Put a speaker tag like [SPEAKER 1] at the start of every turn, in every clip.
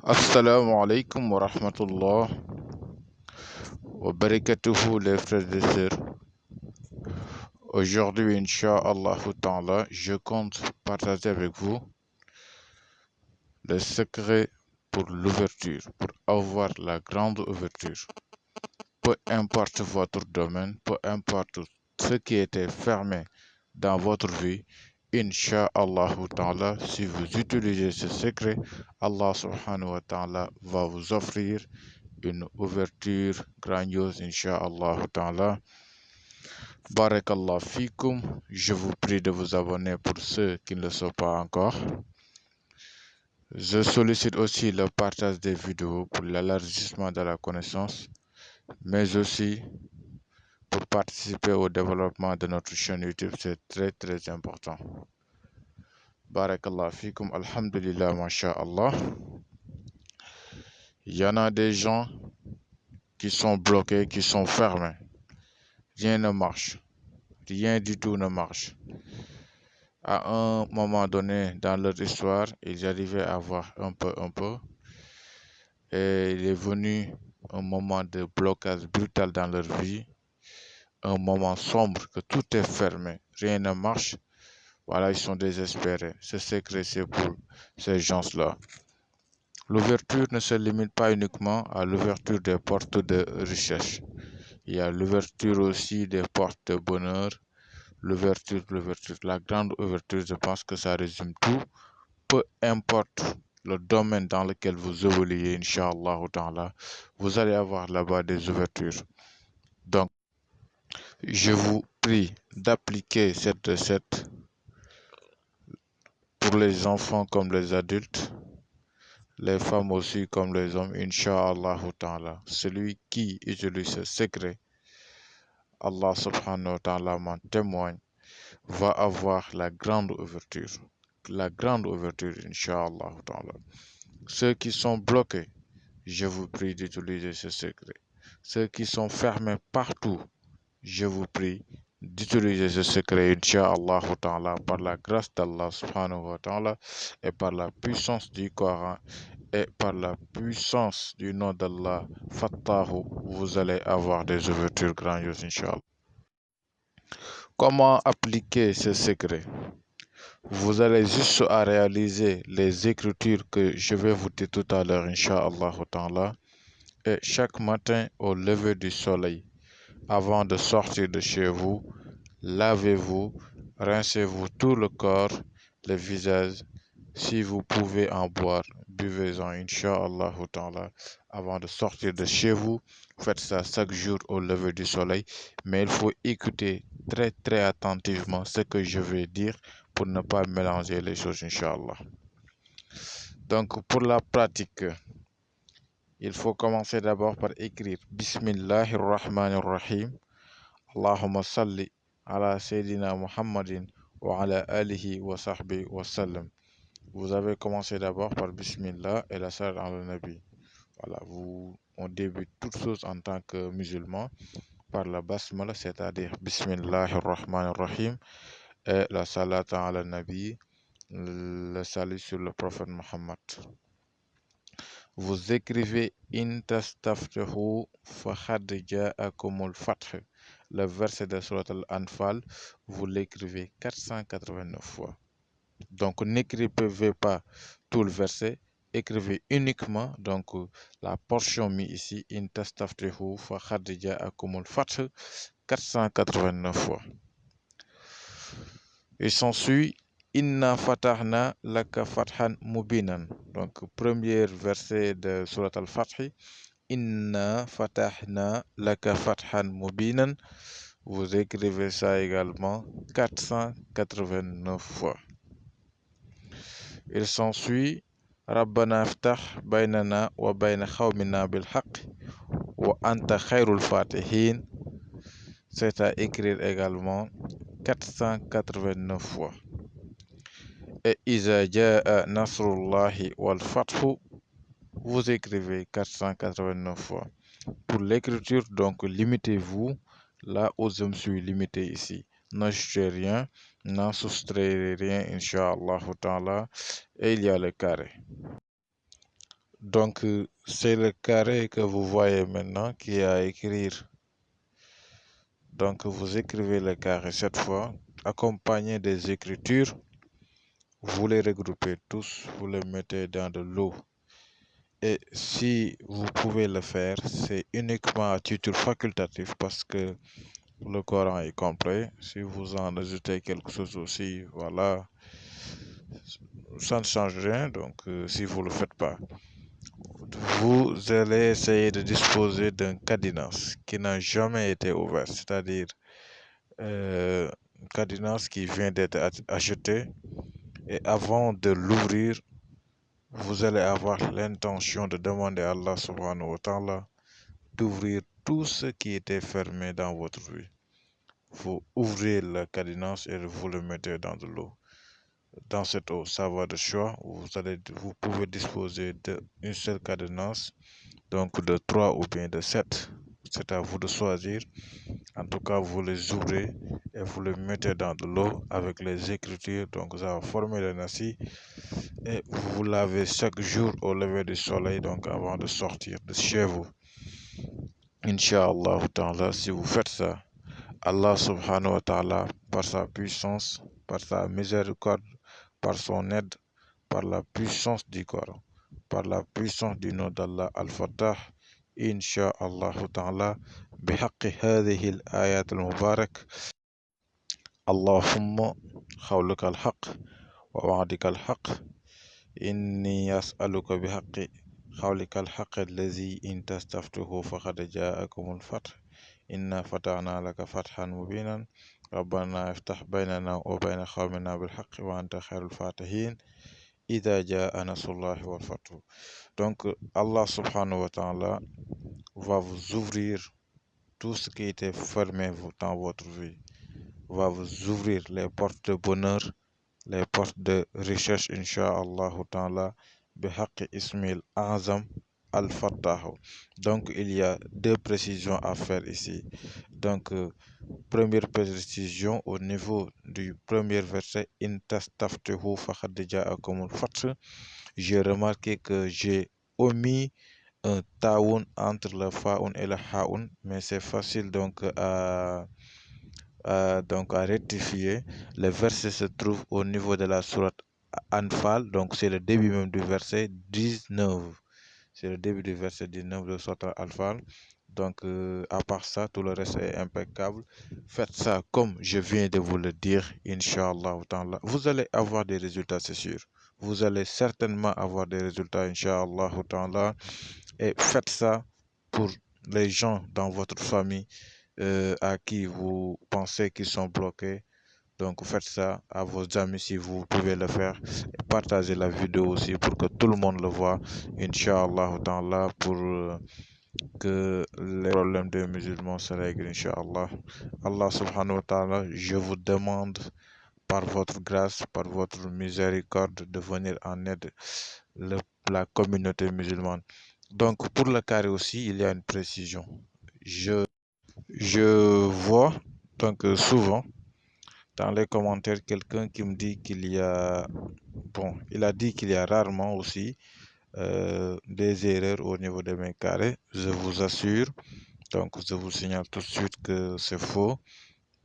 [SPEAKER 1] Assalamu alaikum wa rahmatullah wa barakatuhu les frères et sœurs. Aujourd'hui, Inch'Allah Ta'ala, je compte partager avec vous le secret pour l'ouverture, pour avoir la grande ouverture. Peu importe votre domaine, peu importe ce qui était fermé dans votre vie, Inch'Allah Ta'ala, si vous utilisez ce secret, Allah Subhanahu wa Ta'ala va vous offrir une ouverture grandiose, Inch'Allah Ta'ala. Barakallah fikum. Je vous prie de vous abonner pour ceux qui ne le sont pas encore. Je sollicite aussi le partage des vidéos pour l'élargissement de la connaissance, mais aussi pour participer au développement de notre chaîne YouTube. C'est très important. Barakallah fikum. Alhamdulillah, masha'Allah. Il y en a des gens qui sont bloqués, qui sont fermés. Rien ne marche. Rien du tout ne marche. À un moment donné dans leur histoire, ils arrivaient à voir un peu. Et il est venu un moment de blocage brutal dans leur vie, un moment sombre que tout est fermé, rien ne marche. Voilà, ils sont désespérés. Ce secret, c'est pour ces gens-là. L'ouverture ne se limite pas uniquement à l'ouverture des portes de richesse. Il y a l'ouverture aussi des portes de bonheur. L'ouverture, la grande ouverture, je pense que ça résume tout. Peu importe le domaine dans lequel vous évoluez, Inch'Allah Ta'ala, vous allez avoir là-bas des ouvertures. Donc, je vous prie d'appliquer cette recette pour les enfants comme les adultes, les femmes aussi comme les hommes, Inch'Allah Ta'ala. Celui qui utilise ce secret, Allah Subhanahu wa Ta'ala m'en témoigne, va avoir la grande ouverture. La grande ouverture, Inch'Allah Ta'ala. Ceux qui sont bloqués, je vous prie d'utiliser ce secret. Ceux qui sont fermés partout, je vous prie d'utiliser ce secret, Inch'Allah Ta'ala, par la grâce d'Allah Subhanahu wa Ta'ala et par la puissance du Coran et par la puissance du nom d'Allah, Fattahu, vous allez avoir des ouvertures grandioses, Inch'Allah. Comment appliquer ce secret? Vous allez juste à réaliser les écritures que je vais vous dire tout à l'heure, Inch'Allah Ta'ala. Et chaque matin au lever du soleil, avant de sortir de chez vous, lavez-vous, rincez-vous tout le corps, le visage. Si vous pouvez en boire, buvez-en, Inch'Allah Ta'ala, avant de sortir de chez vous. Faites ça chaque jour au lever du soleil. Mais il faut écouter très attentivement ce que je vais dire pour ne pas mélanger les choses, Inch'Allah. Donc, pour la pratique, il faut commencer d'abord par écrire Bismillahirrahmanirrahim. Allahumma salli ala Sayyidina Muhammadin wa ala alihi wa sahbihi wa sallam. Vous avez commencé d'abord par Bismillah et la salat ala Nabi. Voilà, on débute toute chose en tant que musulman par la basmala, c'est-à-dire Bismillahirrahmanirrahim et la salat ala Nabi, le salut sur le prophète Muhammad. Vous écrivez In tastaftahu faqad ja'akumul fath. Le verset de Surat Al-Anfal, vous l'écrivez 489 fois. Donc n'écrivez pas tout le verset, écrivez uniquement donc la portion mise ici In tastaftahu faqad ja'akumul fath 489 fois. Il s'ensuit Inna fatahna laka fathan mubinan. Donc, premier verset de Surat Al-Fath. Inna fatahna laka fathan mubinan. Vous écrivez ça également 489 fois. Il s'ensuit Rabbana ftah baynana wa bayna khawmina bil haqq wa anta khairul fatihin. C'est à écrire également 489 fois. Et Iza jaa nasrullahi wal fathu, vous écrivez 489 fois. Pour l'écriture, donc, limitez-vous là où je me suis limité ici. N'ajoutez rien, n'en soustrayez rien, Inch'Allah Ta'ala. Et il y a le carré. Donc, c'est le carré que vous voyez maintenant qui est à écrire. Donc, vous écrivez le carré cette fois, accompagné des écritures. Vous les regroupez tous, vous les mettez dans de l'eau. Et si vous pouvez le faire, c'est uniquement à titre facultatif parce que le Coran est complet. Si vous en ajoutez quelque chose aussi, voilà, ça ne change rien. Donc, si vous ne le faites pas, vous allez essayer de disposer d'un cadenas qui n'a jamais été ouvert, c'est-à-dire un cadenas qui vient d'être acheté. Et avant de l'ouvrir, vous allez avoir l'intention de demander à Allah subhanahu wa ta'ala d'ouvrir tout ce qui était fermé dans votre vie. Vous ouvrez le cadenas et vous le mettez dans de l'eau. Dans cette eau, ça va de choix. Vous pouvez disposer d'une seule cadenas, donc de 3 ou bien de 7. C'est à vous de choisir. En tout cas, vous les ouvrez et vous les mettez dans de l'eau avec les écritures. Donc, ça va former le nasi. Et vous lavez chaque jour au lever du soleil, donc avant de sortir de chez vous. Inch'Allah ta'ala, si vous faites ça, Allah subhanahu wa ta'ala, par sa puissance, par sa miséricorde, par son aide, par la puissance du Coran, par la puissance du nom d'Allah Al-Fattah, Inch'Allah ta'ala, bihaqqi hadhihi al-ayat al-mubarak, Allahumma khawluka al-haq, wa wa'dika al-haq, inni as'aluka bihaqqi khawlika al-haq allazi in tastaftuhu faqad ja'akum al-fath. إنا فتحنا لك فتحا مبينا ربنا افتح بيننا وبين قومنا بالحق وأنت خير الفاتحين إذا جاء نصر الله والفتح. Donc Allah subhanahu wa ta'ala va vous ouvrir tout ce qui était fermé dans votre vie, va vous ouvrir les portes de bonheur, les portes de richesse, incha'Allah ta'ala, bihaqi ismil azam al-fattah. Donc il y a deux précisions à faire ici. Donc première précision au niveau du premier verset, in tastaftuhu faqad ja'akumul fath. J'ai remarqué que j'ai omis un taoun entre le faoun et le haoun, mais c'est facile donc à rectifier. Le verset se trouve au niveau de la sourate Anfal, donc c'est le début même du verset 19. C'est le début du verset 19 de sourate Anfal. Donc, à part ça, tout le reste est impeccable. Faites ça comme je viens de vous le dire, Inch'Allah. Vous allez avoir des résultats, c'est sûr. Vous allez certainement avoir des résultats, Inch'Allah. Et faites ça pour les gens dans votre famille à qui vous pensez qu'ils sont bloqués. Donc faites ça à vos amis si vous pouvez le faire. Et partagez la vidéo aussi pour que tout le monde le voit. Inch'Allah pour que les problèmes des musulmans se règlent, Inch'Allah. Allah subhanahu wa ta'ala, je vous demande par votre grâce, par votre miséricorde de venir en aide la communauté musulmane. Donc pour le carré aussi, il y a une précision. Je vois donc souvent dans les commentaires quelqu'un qui me dit qu'il y a, bon, il a dit qu'il y a rarement aussi des erreurs au niveau de mes carrés. Je vous assure, donc je vous signale tout de suite que c'est faux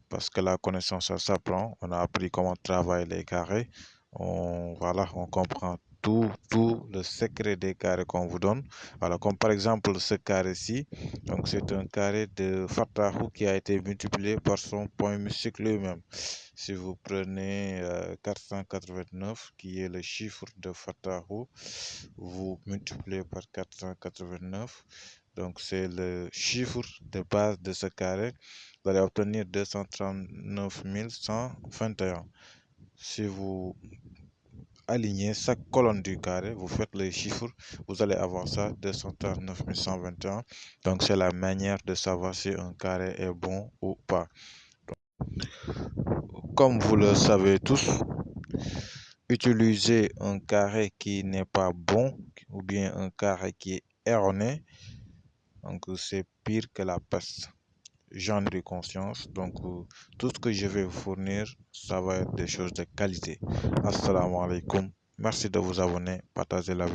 [SPEAKER 1] parce que la connaissance ça s'apprend. On a appris comment travailler les carrés. Voilà, on comprend tout le secret des carrés qu'on vous donne. Voilà, comme par exemple ce carré-ci. Donc c'est un carré de Fatahu qui a été multiplié par son point musique lui-même. Si vous prenez 489, qui est le chiffre de Fatahu, vous multipliez par 489. Donc c'est le chiffre de base de ce carré. Vous allez obtenir 239 121. Si vous alignez chaque colonne du carré, vous faites les chiffres, vous allez avoir ça, 239 121. Donc c'est la manière de savoir si un carré est bon ou pas. Comme vous le savez tous, utiliser un carré qui n'est pas bon ou bien un carré qui est erroné, donc c'est pire que la peste. J'en ai conscience, donc tout ce que je vais vous fournir, ça va être des choses de qualité. Assalamu alaikum. Merci de vous abonner, partagez la vidéo.